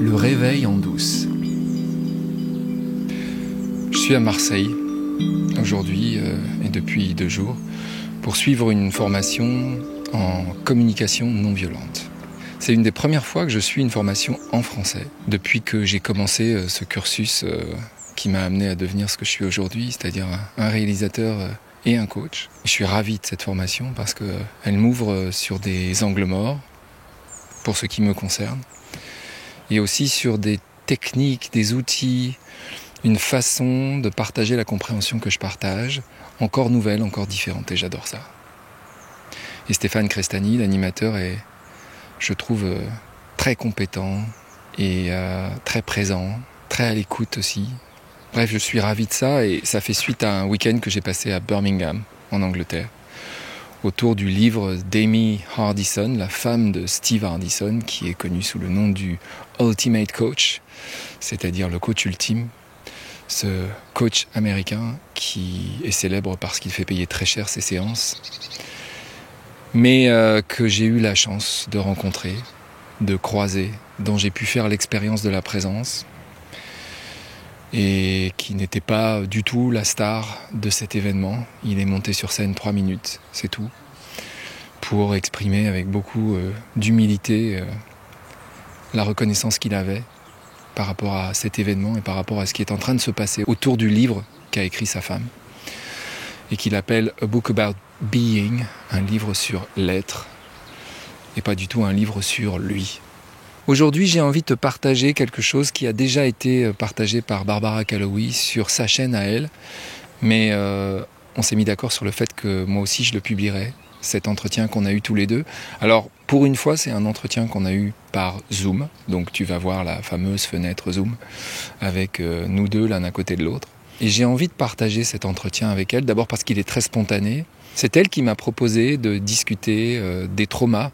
Le réveil en douce. Je suis à Marseille aujourd'hui et depuis 2 jours pour suivre une formation en communication non violente. C'est une des premières fois que je suis une formation en français depuis que j'ai commencé ce cursus qui m'a amené à devenir ce que je suis aujourd'hui, c'est-à-dire un réalisateur et un coach. Je suis ravi de cette formation parce qu'elle m'ouvre sur des angles morts pour ce qui me concerne et aussi sur des techniques, des outils, une façon de partager la compréhension que je partage, encore nouvelle, encore différente, et j'adore ça. Et Stéphane Crestani, l'animateur, est, je trouve, très compétent et très présent, très à l'écoute aussi. Bref, je suis ravi de ça, et ça fait suite à un week-end que j'ai passé à Birmingham, en Angleterre, autour du livre d'Amy Hardison, la femme de Steve Hardison, qui est connue sous le nom du Ultimate Coach, c'est-à-dire le coach ultime. Ce coach américain qui est célèbre parce qu'il fait payer très cher ses séances, mais que j'ai eu la chance de rencontrer, de croiser, dont j'ai pu faire l'expérience de la présence, et qui n'était pas du tout la star de cet événement. Il est monté sur scène 3 minutes, c'est tout, pour exprimer avec beaucoup d'humilité la reconnaissance qu'il avait par rapport à cet événement et par rapport à ce qui est en train de se passer autour du livre qu'a écrit sa femme et qu'il appelle A Book About Being, un livre sur l'être et pas du tout un livre sur lui. Aujourd'hui, j'ai envie de te partager quelque chose qui a déjà été partagé par Barbara Calloway sur sa chaîne à elle, mais on s'est mis d'accord sur le fait que moi aussi je le publierai, cet entretien qu'on a eu tous les deux. Alors, pour une fois, c'est un entretien qu'on a eu par Zoom, donc tu vas voir la fameuse fenêtre Zoom, avec nous deux l'un à côté de l'autre. Et j'ai envie de partager cet entretien avec elle, d'abord parce qu'il est très spontané. C'est elle qui m'a proposé de discuter des traumas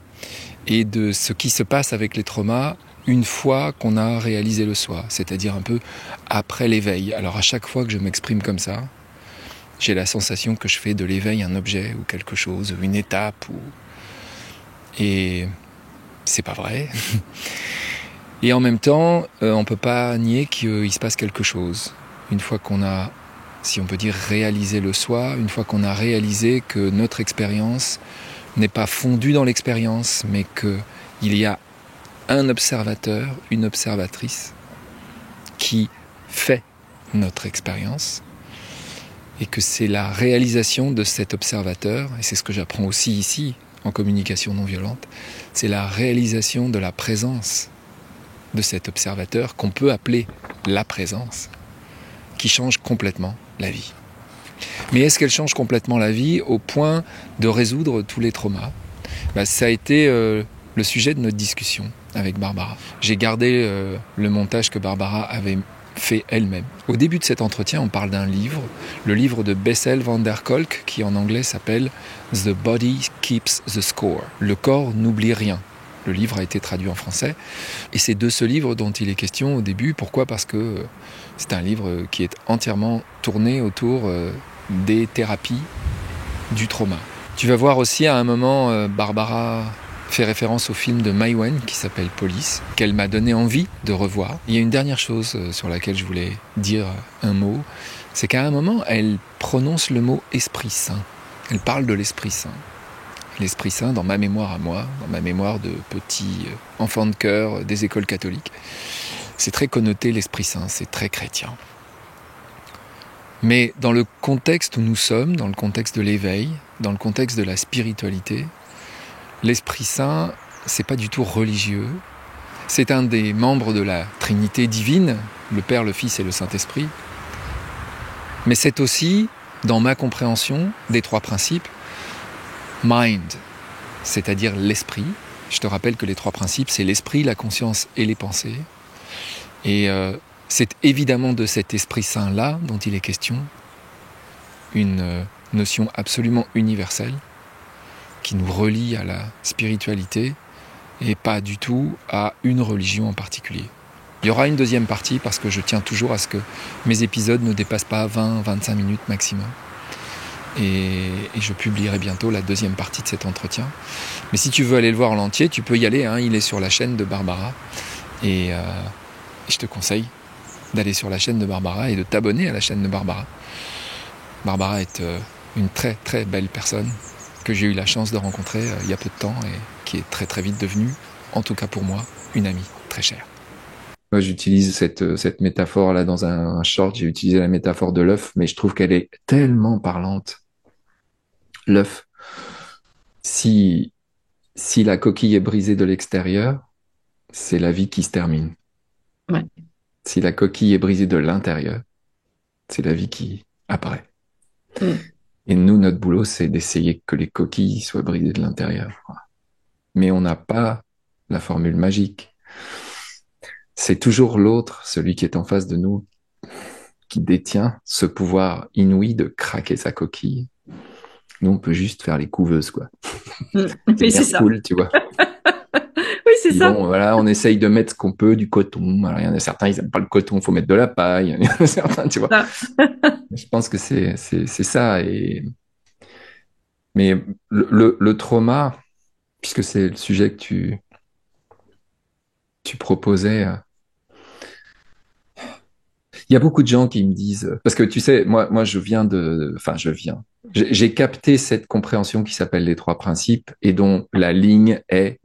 et de ce qui se passe avec les traumas une fois qu'on a réalisé le soi, c'est-à-dire un peu après l'éveil. Alors à chaque fois que je m'exprime comme ça, j'ai la sensation que je fais de l'éveil un objet ou quelque chose, une étape. Et c'est pas vrai. Et en même temps, on peut pas nier qu'il se passe quelque chose. Une fois qu'on a, si on peut dire, réalisé le soi, une fois qu'on a réalisé que notre expérience n'est pas fondue dans l'expérience, mais qu'il y a un observateur, une observatrice qui fait notre expérience, et que c'est la réalisation de cet observateur, et c'est ce que j'apprends aussi ici, en communication non violente, c'est la réalisation de la présence de cet observateur, qu'on peut appeler la présence, qui change complètement la vie. Mais est-ce qu'elle change complètement la vie au point de résoudre tous les traumas ? Ça a été le sujet de notre discussion avec Barbara. J'ai gardé le montage que Barbara avait fait elle-même. Au début de cet entretien, on parle d'un livre, le livre de Bessel van der Kolk, qui en anglais s'appelle « The Body Keeps the Score ». Le corps n'oublie rien. Le livre a été traduit en français. Et c'est de ce livre dont il est question au début. Pourquoi ? Parce que c'est un livre qui est entièrement tourné autour des thérapies du trauma. Tu vas voir aussi à un moment, Barbara fait référence au film de Mai Wen qui s'appelle Police, qu'elle m'a donné envie de revoir. Il y a une dernière chose sur laquelle je voulais dire un mot, c'est qu'à un moment, elle prononce le mot « Esprit Saint ». Elle parle de l'Esprit Saint. L'Esprit Saint, dans ma mémoire à moi, dans ma mémoire de petit enfant de chœur des écoles catholiques, c'est très connoté l'Esprit Saint, c'est très chrétien. Mais dans le contexte où nous sommes, dans le contexte de l'éveil, dans le contexte de la spiritualité, l'Esprit Saint, c'est pas du tout religieux. C'est un des membres de la Trinité divine, le Père, le Fils et le Saint-Esprit. Mais c'est aussi, dans ma compréhension des 3 principes, mind, c'est-à-dire l'esprit. Je te rappelle que les 3 principes, c'est l'esprit, la conscience et les pensées. Et c'est évidemment de cet Esprit Saint-là dont il est question, une notion absolument universelle qui nous relie à la spiritualité et pas du tout à une religion en particulier. Il y aura une deuxième partie parce que je tiens toujours à ce que mes épisodes ne dépassent pas 20-25 minutes maximum. Et je publierai bientôt la deuxième partie de cet entretien. Mais si tu veux aller le voir en entier, tu peux y aller, il est sur la chaîne de Barbara. Et je te conseille d'aller sur la chaîne de Barbara et de t'abonner à la chaîne de Barbara. Barbara est une très très belle personne que j'ai eu la chance de rencontrer il y a peu de temps et qui est très très vite devenue, en tout cas pour moi, une amie très chère. Moi, j'utilise cette métaphore-là dans un short, j'ai utilisé la métaphore de l'œuf, mais je trouve qu'elle est tellement parlante. L'œuf, si, si la coquille est brisée de l'extérieur, c'est la vie qui se termine. Ouais. Si la coquille est brisée de l'intérieur, c'est la vie qui apparaît. Mm. Et nous, notre boulot, c'est d'essayer que les coquilles soient brisées de l'intérieur. Mais on n'a pas la formule magique. C'est toujours l'autre, celui qui est en face de nous, qui détient ce pouvoir inouï de craquer sa coquille. Nous, on peut juste faire les couveuses, quoi. Mm. C'est Oui, c'est bien ça. cool, tu vois. Oui, c'est Puis ça. bon, voilà, on essaye de mettre ce qu'on peut, du coton. Alors, il y en a certains, ils n'aiment pas le coton, il faut mettre de la paille. Il y en a certains, tu vois. Ça. Je pense que c'est ça. Mais le trauma, puisque c'est le sujet que tu proposais, il y a beaucoup de gens qui me disent, parce que tu sais, moi, j'ai capté cette compréhension qui s'appelle les trois principes et dont la ligne est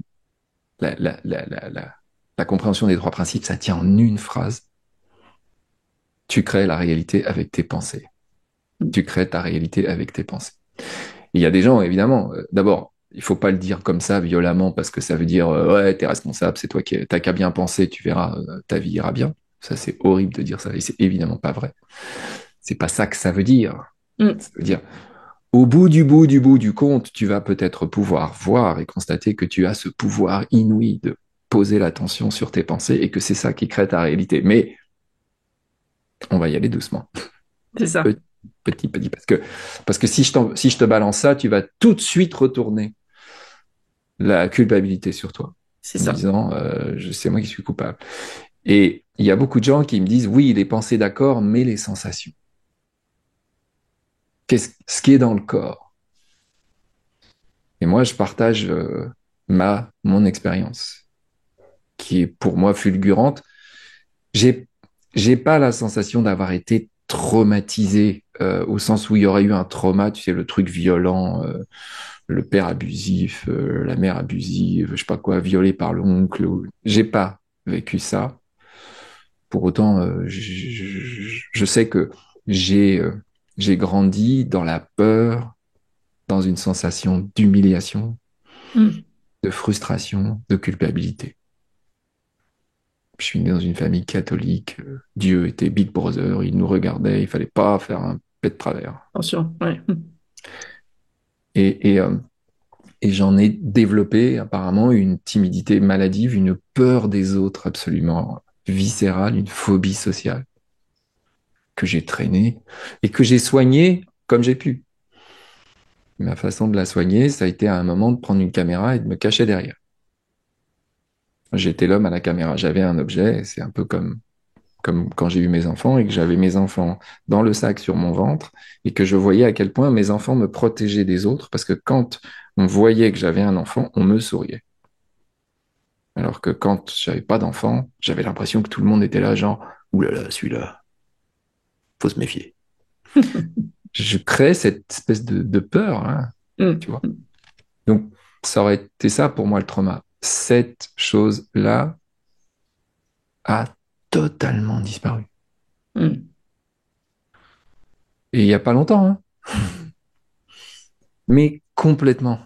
la, la, la, la, la, la compréhension des trois principes, ça tient en une phrase. Tu crées la réalité avec tes pensées. Mm. Tu crées ta réalité avec tes pensées. Il y a des gens, évidemment, d'abord, il faut pas le dire comme ça violemment parce que ça veut dire ouais, t'es responsable, c'est toi qui t'as qu'à bien penser, tu verras, ta vie ira bien. Ça, c'est horrible de dire ça et c'est évidemment pas vrai. C'est pas ça que ça veut dire. Mm. Ça veut dire au bout du bout du bout du compte, tu vas peut-être pouvoir voir et constater que tu as ce pouvoir inouï de poser l'attention sur tes pensées et que c'est ça qui crée ta réalité. Mais on va y aller doucement. C'est ça. Petit, petit. Parce que si je te balance ça, tu vas tout de suite retourner la culpabilité sur toi C'est en ça. disant c'est moi qui suis coupable. Et il y a beaucoup de gens qui me disent oui, les pensées d'accord, mais les sensations. Ce qui est dans le corps. Et moi, je partage mon expérience, qui est pour moi fulgurante. J'ai, j'ai pas la sensation d'avoir été traumatisé au sens où il y aurait eu un trauma, tu sais, le truc violent, le père abusif, la mère abusive, je sais pas quoi, violé par l'oncle. J'ai pas vécu ça. Pour autant, je sais que j'ai j'ai grandi dans la peur, dans une sensation d'humiliation, Mm. de frustration, de culpabilité. Je suis né dans une famille catholique. Dieu était Big Brother, il nous regardait, il fallait pas faire un pet de travers. Attention. Ouais. Et, et, euh, et j'en ai développé apparemment une timidité maladive, une peur des autres absolument viscérale, une phobie sociale que j'ai traînée et que j'ai soignée comme j'ai pu. Ma façon de la soigner, ça a été à un moment de prendre une caméra et de me cacher derrière. J'étais l'homme à la caméra, j'avais un objet, c'est un peu comme quand j'ai eu mes enfants et que j'avais mes enfants dans le sac sur mon ventre et que je voyais à quel point mes enfants me protégeaient des autres parce que quand on voyait que j'avais un enfant, on me souriait. Alors que quand j'avais pas d'enfant, j'avais l'impression que tout le monde était là, genre, ouh là là, celui-là, faut se méfier. Je crée cette espèce de peur, hein, tu Mm. vois. Donc, ça aurait été ça pour moi le trauma. Cette chose-là a totalement disparu. Mm. Et il y a pas longtemps, hein, mais complètement.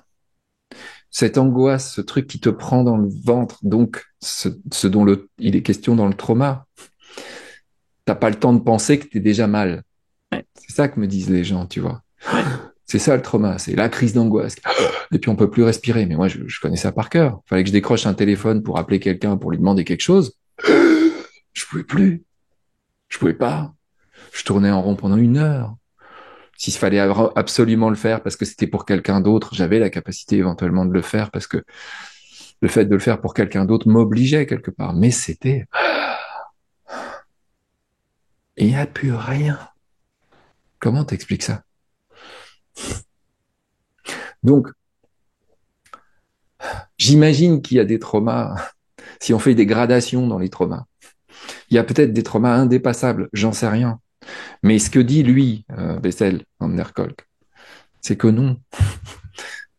Cette angoisse, ce truc qui te prend dans le ventre, donc ce dont il est question dans le trauma, t'as pas le temps de penser que t'es déjà mal. Ouais. C'est ça que me disent les gens, tu vois. Ouais. C'est ça le trauma, c'est la crise d'angoisse. Et puis on peut plus respirer. Mais moi, je connais ça par cœur. Fallait que je décroche un téléphone pour appeler quelqu'un pour lui demander quelque chose. Je pouvais plus. Je pouvais pas. Je tournais en rond pendant 1 heure. S'il fallait absolument le faire parce que c'était pour quelqu'un d'autre, j'avais la capacité éventuellement de le faire parce que le fait de le faire pour quelqu'un d'autre m'obligeait quelque part. Mais c'était... Il n'y a plus rien. Comment t'expliques ça? Donc, j'imagine qu'il y a des traumas. Si on fait des gradations dans les traumas, il y a peut-être des traumas indépassables, j'en sais rien. Mais ce que dit lui, Bessel, Van der Kolk, c'est que non,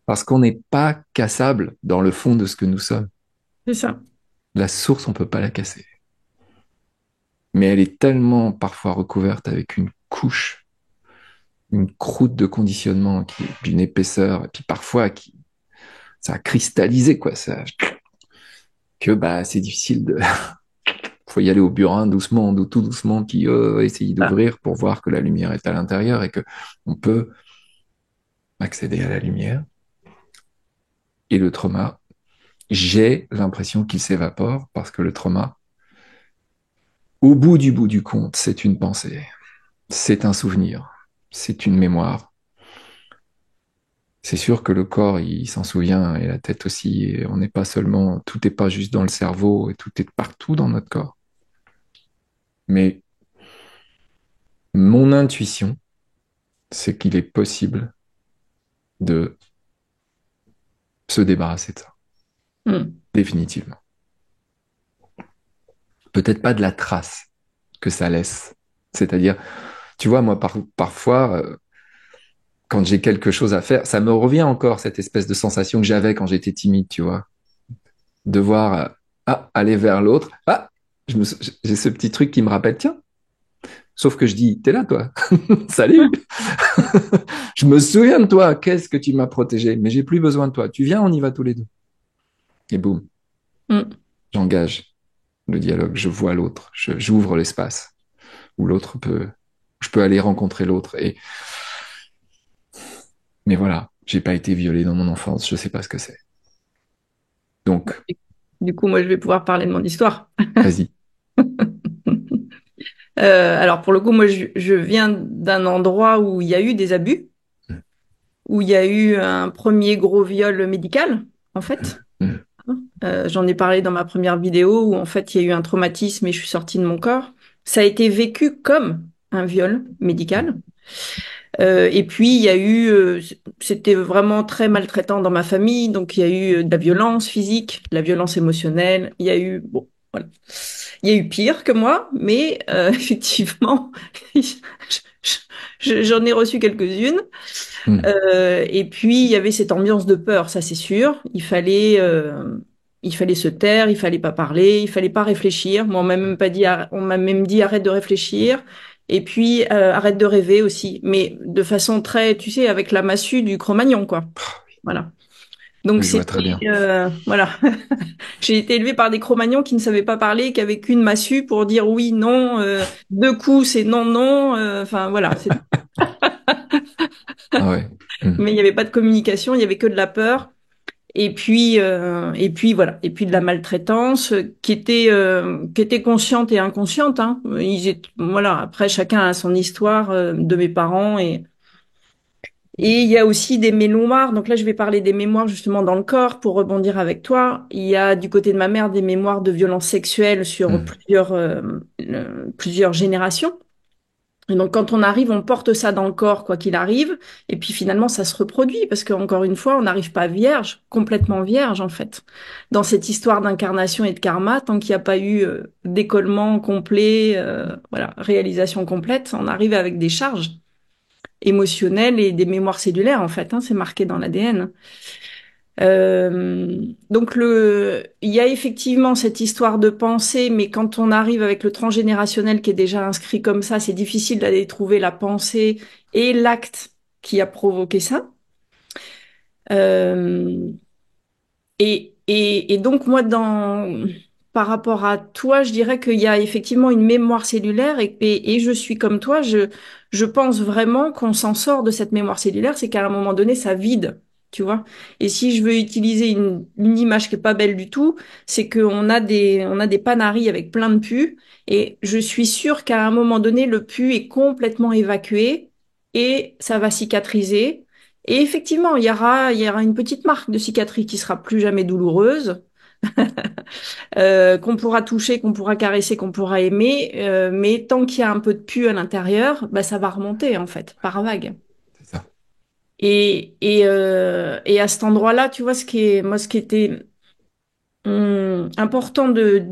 parce qu'on n'est pas cassable dans le fond de ce que nous sommes. C'est ça. La source, on peut pas la casser. Mais elle est tellement parfois recouverte avec une couche, une croûte de conditionnement qui est d'une épaisseur, et puis parfois qui, ça a cristallisé, quoi, ça, que bah, c'est difficile de. Faut y aller au burin doucement, tout doucement, puis essayer Ah, d'ouvrir pour voir que la lumière est à l'intérieur et que on peut accéder à la lumière. Et le trauma, j'ai l'impression qu'il s'évapore parce que le trauma, au bout du compte, c'est une pensée, c'est un souvenir, c'est une mémoire. C'est sûr que le corps, il s'en souvient et la tête aussi. Et on n'est pas seulement, tout n'est pas juste dans le cerveau et tout est partout dans notre corps. Mais mon intuition, c'est qu'il est possible de se débarrasser de ça, hmm. définitivement. Peut-être pas de la trace que ça laisse. C'est-à-dire, tu vois, moi, parfois, quand j'ai quelque chose à faire, ça me revient encore, cette espèce de sensation que j'avais quand j'étais timide, tu vois. Devoir aller vers l'autre. Ah, j'ai ce petit truc qui me rappelle, tiens, sauf que je dis, t'es là, toi. Salut. Je me souviens de toi. Qu'est-ce que tu m'as protégé? Mais j'ai plus besoin de toi. Tu viens, on y va tous les deux. Et boum, Hmm. j'engage le dialogue. Je vois l'autre. J'ouvre l'espace où l'autre peut, je peux aller rencontrer l'autre. Mais voilà, j'ai pas été violé dans mon enfance. Je sais pas ce que c'est. Donc, Du coup, moi, je vais pouvoir parler de mon histoire. vas-y. Alors, pour le coup, moi, je viens d'un endroit où il y a eu des abus, où il y a eu un premier gros viol médical, en fait. Mm. J'en ai parlé dans ma première vidéo où, en fait, il y a eu un traumatisme et je suis sortie de mon corps. Ça a été vécu comme un viol médical. Et puis, il y a eu, c'était vraiment très maltraitant dans ma famille. Donc, il y a eu de la violence physique, de la violence émotionnelle. Il y a eu, bon, voilà. Il y a eu pire que moi, mais effectivement, j'en ai reçu quelques-unes. Mm. Et puis, il y avait cette ambiance de peur, ça c'est sûr. Il fallait se taire, il fallait pas parler, il fallait pas réfléchir. Moi, on m'a même pas dit, on m'a même dit arrête de réfléchir. Et puis, arrête de rêver aussi. Mais de façon très, tu sais, avec la massue du Cro-Magnon, quoi. Voilà. Donc, Oui, je vois c'était, très bien. voilà. J'ai été élevée par des Cro-Magnons qui ne savaient pas parler, qui avaient qu'une massue pour dire oui, non, deux coups, c'est non, non. Enfin, voilà. Ah ouais. Mm. Mais il n'y avait pas de communication, il n'y avait que de la peur. Et puis voilà. Et puis de la maltraitance qui était consciente et inconsciente, hein. Voilà. Après, chacun a son histoire de mes parents et il y a aussi des mémoires. Donc là, je vais parler des mémoires justement dans le corps pour rebondir avec toi. Il y a du côté de ma mère des mémoires de violences sexuelles sur Mm. plusieurs générations. Et donc quand on arrive, on porte ça dans le corps quoi qu'il arrive. Et puis finalement, ça se reproduit parce qu'encore une fois, on n'arrive pas vierge, complètement vierge en fait. Dans cette histoire d'incarnation et de karma, tant qu'il n'y a pas eu décollement complet, voilà, réalisation complète, on arrive avec des charges émotionnelles et des mémoires cellulaires en fait, hein, c'est marqué dans l'ADN. Donc il y a effectivement cette histoire de pensée, mais quand on arrive avec le transgénérationnel qui est déjà inscrit comme ça, c'est difficile d'aller trouver la pensée et l'acte qui a provoqué ça. Euh, et donc moi, par rapport à toi, je dirais qu'il y a effectivement une mémoire cellulaire et je suis comme toi, je pense vraiment qu'on s'en sort de cette mémoire cellulaire, c'est qu'à un moment donné, ça vide, tu vois. Et si je veux utiliser une image qui est pas belle du tout, c'est on a des panaris avec plein de pus et je suis sûre qu'à un moment donné, le pus est complètement évacué et ça va cicatriser. Et effectivement, il y aura une petite marque de cicatrice qui sera plus jamais douloureuse, qu'on pourra toucher, qu'on pourra caresser, qu'on pourra aimer, mais tant qu'il y a un peu de pu à l'intérieur, bah, ça va remonter en fait, par vague. C'est ça. Et à cet endroit-là, tu vois, ce qui était important de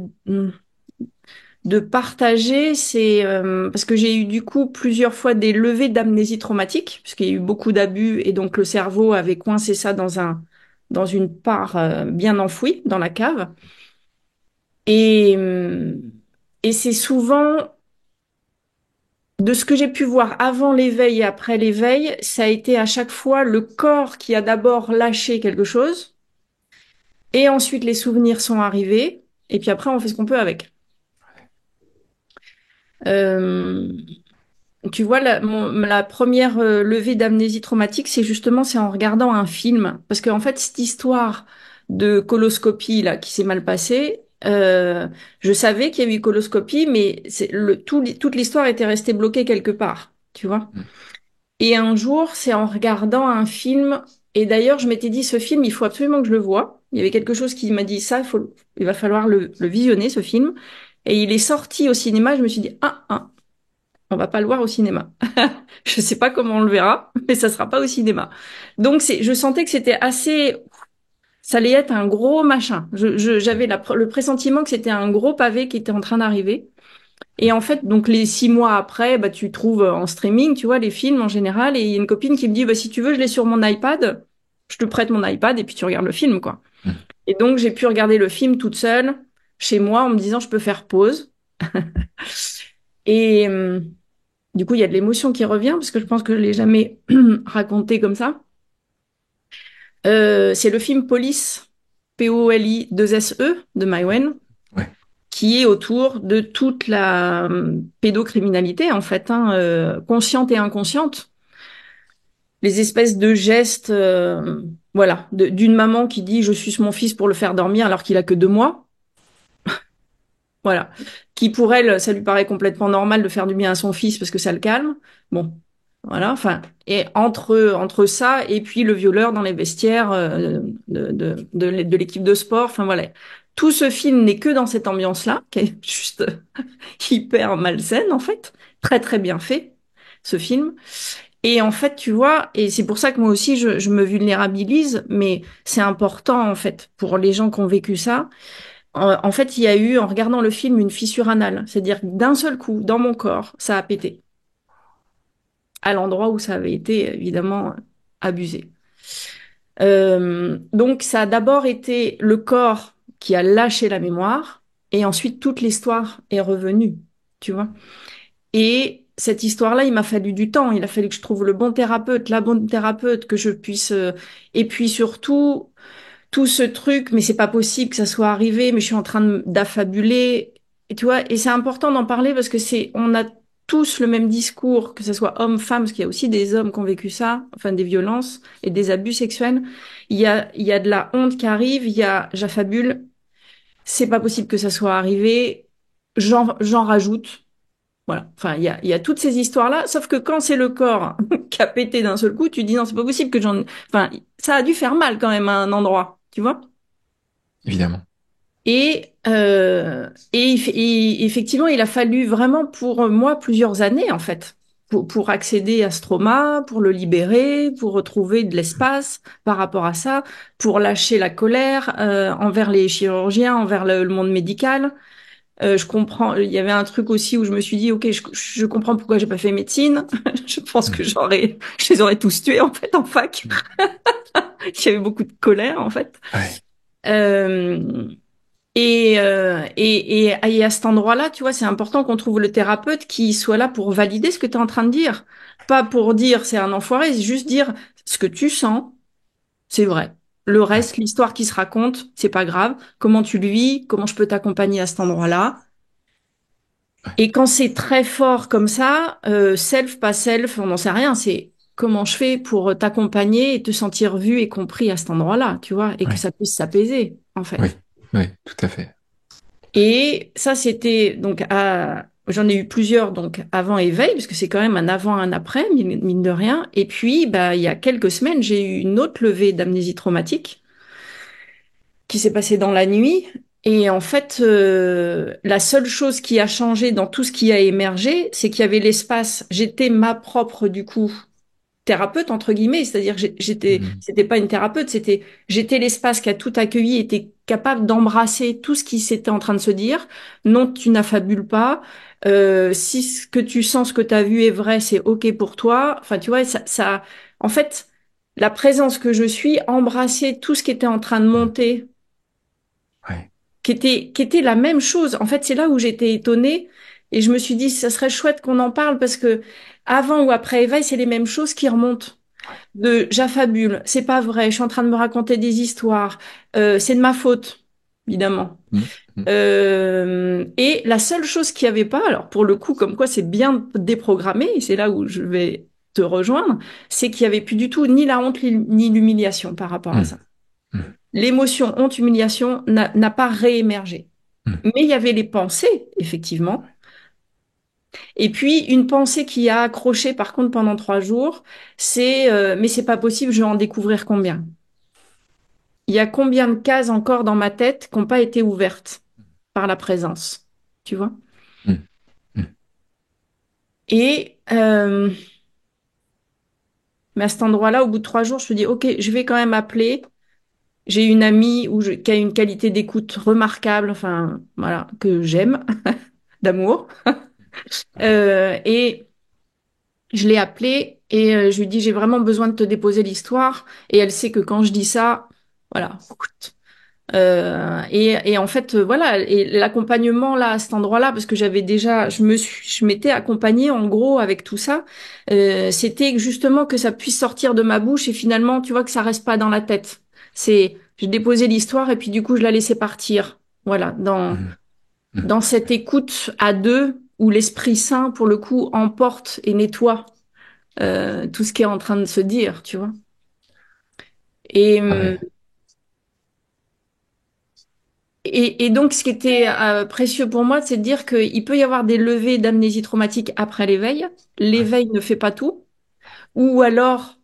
partager, c'est parce que j'ai eu du coup plusieurs fois des levées d'amnésie traumatique, puisqu'il y a eu beaucoup d'abus et donc le cerveau avait coincé ça dans une part bien enfouie dans la cave. Et, euh, et c'est souvent, de ce que j'ai pu voir avant l'éveil et après l'éveil, ça a été à chaque fois le corps qui a d'abord lâché quelque chose, et ensuite les souvenirs sont arrivés, et puis après on fait ce qu'on peut avec. Euh, Tu vois, la première levée d'amnésie traumatique, c'est en regardant un film. Parce qu'en fait, cette histoire de coloscopie là qui s'est mal passée, je savais qu'il y avait eu coloscopie, mais toute l'histoire était restée bloquée quelque part, tu vois. Mm. Et un jour, c'est en regardant un film, et d'ailleurs, je m'étais dit, ce film, il faut absolument que je le voie. Il y avait quelque chose qui m'a dit, ça, il va falloir le visionner, ce film. Et il est sorti au cinéma, je me suis dit, on va pas le voir au cinéma. Je sais pas comment on le verra, mais ça sera pas au cinéma. Donc je sentais que c'était assez, ça allait être un gros machin. J'avais le pressentiment que c'était un gros pavé qui était en train d'arriver. Et en fait, donc les 6 mois après, bah tu trouves en streaming, tu vois, les films en général. Et il y a une copine qui me dit, bah si tu veux, je l'ai sur mon iPad. Je te prête mon iPad et puis tu regardes le film, quoi. Mm. Et donc j'ai pu regarder le film toute seule chez moi en me disant, je peux faire pause. Et du coup, il y a de l'émotion qui revient parce que je pense que je l'ai jamais raconté comme ça. C'est le film Police, Poli 2SE de Maïwenn, Ouais. qui est autour de toute la pédocriminalité en fait, hein, consciente et inconsciente. Les espèces de gestes, voilà, d'une maman qui dit je suce mon fils pour le faire dormir alors qu'il a que 2 mois. Voilà. Qui pour elle, ça lui paraît complètement normal de faire du bien à son fils parce que ça le calme. Bon, voilà. Enfin, et entre ça et puis le violeur dans les vestiaires de l'équipe de sport. Enfin voilà. Tout ce film n'est que dans cette ambiance-là, qui est juste hyper malsaine en fait. Très très bien fait, ce film. Et en fait, tu vois, et c'est pour ça que moi aussi je me vulnérabilise, mais c'est important en fait pour les gens qui ont vécu ça. En fait, il y a eu, en regardant le film, une fissure anale. C'est-à-dire que d'un seul coup, dans mon corps, ça a pété. À l'endroit où ça avait été, évidemment, abusé. Donc, ça a d'abord été le corps qui a lâché la mémoire, et ensuite toute l'histoire est revenue, tu vois. Et cette histoire-là, il m'a fallu du temps. Il a fallu que je trouve le bon thérapeute, la bonne thérapeute, que je puisse... Et puis surtout, tout ce truc, mais c'est pas possible que ça soit arrivé, mais je suis en train d'affabuler. Et tu vois, et c'est important d'en parler parce que on a tous le même discours, que ce soit homme-femme, parce qu'il y a aussi des hommes qui ont vécu ça, enfin des violences et des abus sexuels. Il y a de la honte qui arrive, j'affabule, c'est pas possible que ça soit arrivé, j'en rajoute. Voilà. Enfin, il y a toutes ces histoires-là, sauf que quand c'est le corps qui a pété d'un seul coup, tu dis non, c'est pas possible que enfin, ça a dû faire mal quand même à un endroit, tu vois? Évidemment. Et effectivement, il a fallu vraiment pour moi plusieurs années, en fait, pour accéder à ce trauma, pour le libérer, pour retrouver de l'espace par rapport à ça, pour lâcher la colère envers les chirurgiens, envers le monde médical. Je comprends. Il y avait un truc aussi où je me suis dit, ok, je comprends pourquoi j'ai pas fait médecine. Je pense Mm. que je les aurais tous tués en fait en fac. Mm. Il y avait beaucoup de colère en fait. Ouais. Euh, et à cet endroit-là, tu vois, c'est important qu'on trouve le thérapeute qui soit là pour valider ce que tu es en train de dire. Pas pour dire c'est un enfoiré, c'est juste dire ce que tu sens, c'est vrai. Le Ouais. reste, l'histoire qui se raconte, c'est pas grave. Comment tu le vis, comment je peux t'accompagner à cet endroit-là. Ouais. Et quand c'est très fort comme ça, self, pas self, on n'en sait rien. C'est comment je fais pour t'accompagner et te sentir vu et compris à cet endroit-là, tu vois, et que Ouais. ça puisse s'apaiser, en Oui. fait. Oui. Tout à fait. Et ça, c'était donc j'en ai eu plusieurs donc avant éveil, parce que c'est quand même un avant, un après, mine de rien. Et puis, bah, il y a quelques semaines, j'ai eu une autre levée d'amnésie traumatique qui s'est passée dans la nuit. Et en fait, la seule chose qui a changé dans tout ce qui a émergé, c'est qu'il y avait l'espace. J'étais ma propre, du coup, thérapeute entre guillemets, c'est-à-dire que Mhm. c'était pas une thérapeute, j'étais l'espace qui a tout accueilli, était capable d'embrasser tout ce qui s'était en train de se dire. Non, tu n'affabules pas. Si ce que tu sens, ce que tu as vu est vrai, c'est ok pour toi. Enfin, tu vois, en fait, la présence que je suis embrassait tout ce qui était en train de Mhm. monter, Ouais. qui était la même chose. En fait, c'est là où j'étais étonnée et je me suis dit, ça serait chouette qu'on en parle parce que avant ou après éveil, c'est les mêmes choses qui remontent. De j'affabule, c'est pas vrai, je suis en train de me raconter des histoires, c'est de ma faute, évidemment. Mhm. Mhm. Et la seule chose qu'il n'y avait pas, alors pour le coup, comme quoi c'est bien déprogrammé, et c'est là où je vais te rejoindre, c'est qu'il n'y avait plus du tout ni la honte ni l'humiliation par rapport à ça. Mhm. Mhm. L'émotion honte-humiliation n'a pas réémergé. Mhm. Mais il y avait les pensées, effectivement. Et puis, une pensée qui a accroché, par contre, pendant 3 jours, c'est mais c'est pas possible, je vais en découvrir combien? Il y a combien de cases encore dans ma tête qui n'ont pas été ouvertes par la présence? Tu vois? Mhm. Mhm. Et mais à cet endroit-là, au bout de 3 jours, je me dis, OK, je vais quand même appeler. J'ai une amie qui a une qualité d'écoute remarquable, enfin, voilà, que j'aime, d'amour. Ouais. Et je l'ai appelée et je lui dis, j'ai vraiment besoin de te déposer l'histoire. Et elle sait que quand je dis ça, voilà. Et en fait, voilà, et l'accompagnement là, à cet endroit-là, parce que j'avais déjà, je m'étais accompagnée en gros avec tout ça, c'était justement que ça puisse sortir de ma bouche et finalement, tu vois, que ça reste pas dans la tête. J'ai déposé l'histoire et puis du coup, je la laissais partir. Voilà, Mhm. Mhm. dans cette écoute à deux où l'Esprit Saint, pour le coup, emporte et nettoie tout ce qui est en train de se dire, tu vois. Et, Ouais. et donc, ce qui était précieux pour moi, c'est de dire qu'il peut y avoir des levées d'amnésie traumatique après l'éveil. Ouais. L'éveil ne fait pas tout. Ou alors,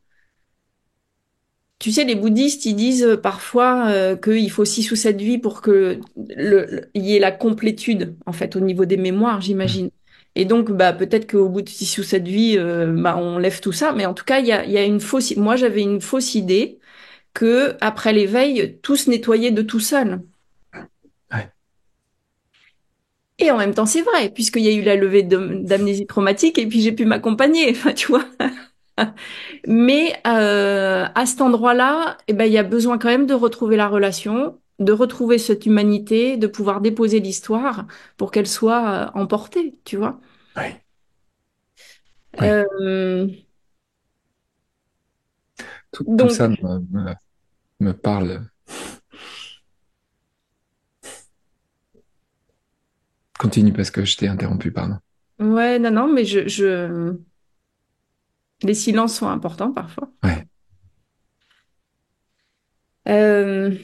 tu sais, les bouddhistes, ils disent parfois qu'il faut 6 ou 7 vies pour que il y ait la complétude, en fait, au niveau des mémoires, Mhm. j'imagine. Et donc, bah, peut-être qu'au bout de 6 ou 7 vies, bah, on lève tout ça. Mais en tout cas, il y a une fausse. Moi, j'avais une fausse idée que après l'éveil, tout se nettoyait de tout seul. Ouais. Et en même temps, c'est vrai, puisqu'il y a eu la levée d'amnésie traumatique et puis j'ai pu m'accompagner, enfin, tu vois. Mais à cet endroit-là, eh ben, il y a besoin quand même de retrouver la relation, de retrouver cette humanité, de pouvoir déposer l'histoire pour qu'elle soit emportée, tu vois. Ouais. Ouais. Euh, Tout donc, ça me parle. Continue parce que je t'ai interrompu, pardon. ouais, non, non, mais les silences sont importants parfois. Ouais. Euh,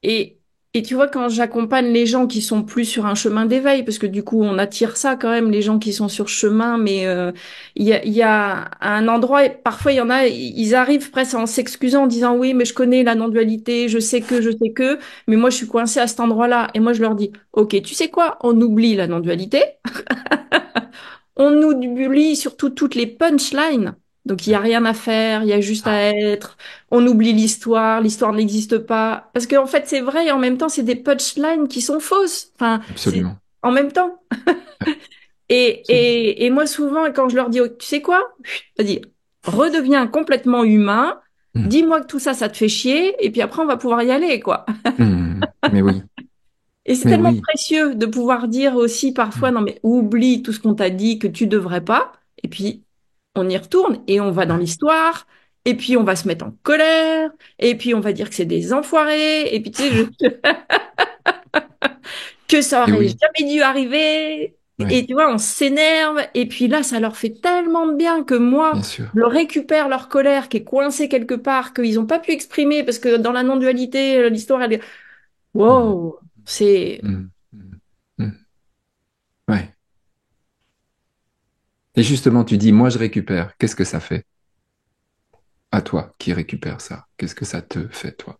Et, et tu vois, quand j'accompagne les gens qui sont plus sur un chemin d'éveil, parce que du coup, on attire ça quand même, les gens qui sont sur chemin, mais il y a un endroit, et parfois il y en a, ils arrivent presque en s'excusant, en disant oui, mais je connais la non-dualité, je sais que, mais moi je suis coincée à cet endroit-là. Et moi je leur dis, ok, tu sais quoi, on oublie la non-dualité, on oublie surtout toutes les punchlines. Donc, il n'y a Ouais. rien à faire, il y a juste Ouais. à être. On oublie l'histoire n'existe pas. Parce qu'en fait, c'est vrai et en même temps, c'est des punchlines qui sont fausses. Enfin, c'est Absolument. en même temps. Ouais. Absolument. Et moi, souvent, quand je leur dis, oh, tu sais quoi? Vas-y, redeviens complètement humain. Mhm. Dis-moi que tout ça, ça te fait chier. Et puis après, on va pouvoir y aller, quoi. Mhm. Mais oui. Et c'est Mais tellement oui. précieux de pouvoir dire aussi parfois, Mhm. non mais oublie tout ce qu'on t'a dit que tu devrais pas, et puis on y retourne et on va dans Ouais. l'histoire, et puis on va se mettre en colère, et puis on va dire que c'est des enfoirés, et puis tu sais, que ça Et aurait oui. jamais dû arriver, Ouais. et tu vois, on s'énerve, et puis là, ça leur fait tellement de bien que Bien moi, sûr. je récupère leur colère qui est coincée quelque part, qu'ils n'ont pas pu exprimer, parce que dans la non-dualité, l'histoire, elle est... Mhm. Wow, c'est... Mhm. Mhm. Mhm. Ouais. Et justement, tu dis, moi, je récupère. Qu'est-ce que ça fait à toi qui récupère ça? Qu'est-ce que ça te fait, toi?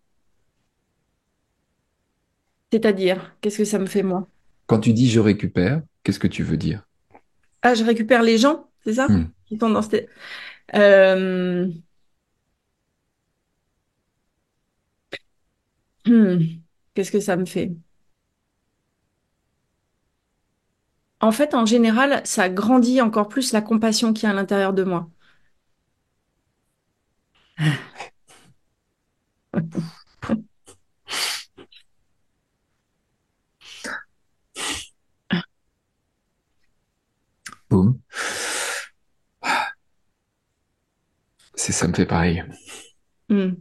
C'est-à-dire, qu'est-ce que ça me fait moi? Quand tu dis je récupère, qu'est-ce que tu veux dire? Ah, je récupère les gens, c'est ça? Hmm. Qui sont dans cette... Euh, hmm, Qu'est-ce que ça me fait? En fait, en général, ça grandit encore plus la compassion qu'il y a à l'intérieur de moi. Boum. Ça me fait pareil. Hmm.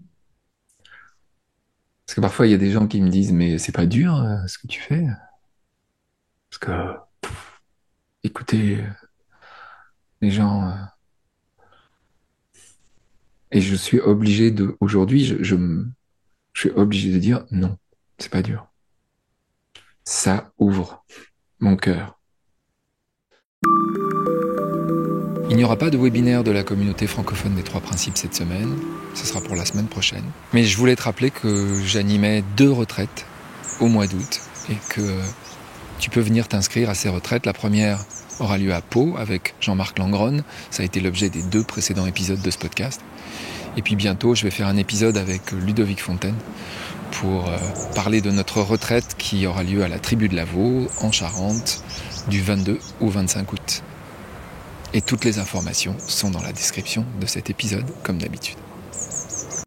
Parce que parfois, il y a des gens qui me disent, mais c'est pas dur ce que tu fais. Parce que, écoutez, les gens. Et je suis obligé de. Aujourd'hui, je suis obligé de dire non, c'est pas dur. Ça ouvre mon cœur. Il n'y aura pas de webinaire de la communauté francophone des trois principes cette semaine, ce sera pour la semaine prochaine. Mais je voulais te rappeler que j'animais 2 retraites au mois d'août et que tu peux venir t'inscrire à ces retraites. La première aura lieu à Pau avec Jean-Marc Langron, ça a été l'objet des 2 précédents épisodes de ce podcast. Et puis bientôt, je vais faire un épisode avec Ludovic Fontaine pour parler de notre retraite qui aura lieu à la Tribu de Lavaux, en Charente, du 22 au 25 août. Et toutes les informations sont dans la description de cet épisode, comme d'habitude.